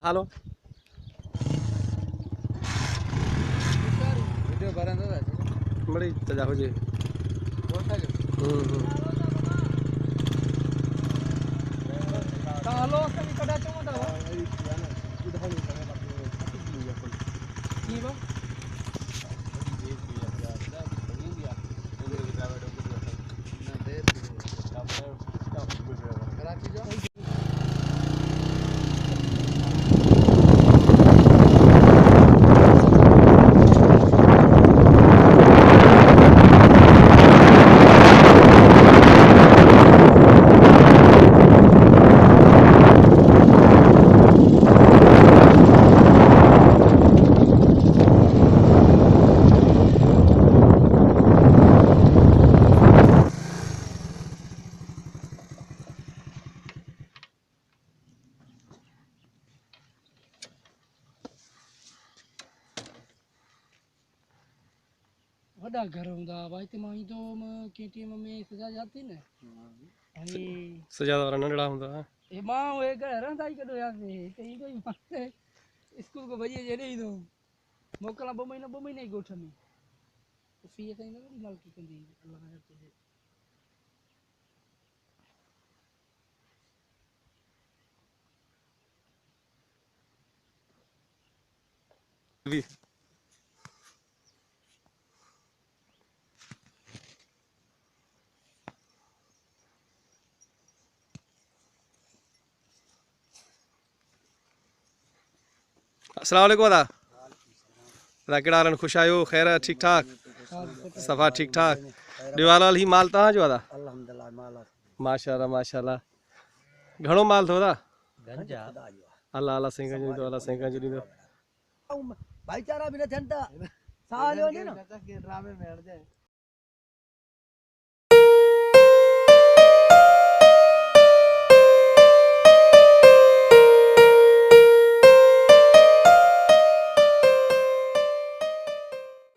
आलो video बरन दो बड़ी तजा हो जे तालो कभी कड़ा चमड़ा हो की बा वड़ा घर होंदा भाई ते माई तो केटीएम में सजा जाती ने भाई सजा वाला नंडड़ा हुंदा ए मां ओए घर रहंदा ही कदो यार ते ई कोई मां स्कूल को भजिए जे नहीं तो मोकला 2 महीना ही गोठ में तो फी कहीं ना माल की कंदी अल्लाह ने तुझे भी अस्सलाम वालेकुम अदा अदा केड़ा हाल खुश आयो खैर ठीक ठाक सफ़ा ठीक ठाक दीवालाल ही माल तहां जो अदा अल्हम्दुलिल्लाह माल माशाल्लाह घणो माल थो अदा गंजा अल्लाह अल्लाह सिंह जी तो अल्लाह सिंह जी तो भाईचारा भी न थियन था साल हो ने न ड्रामे में हट जाए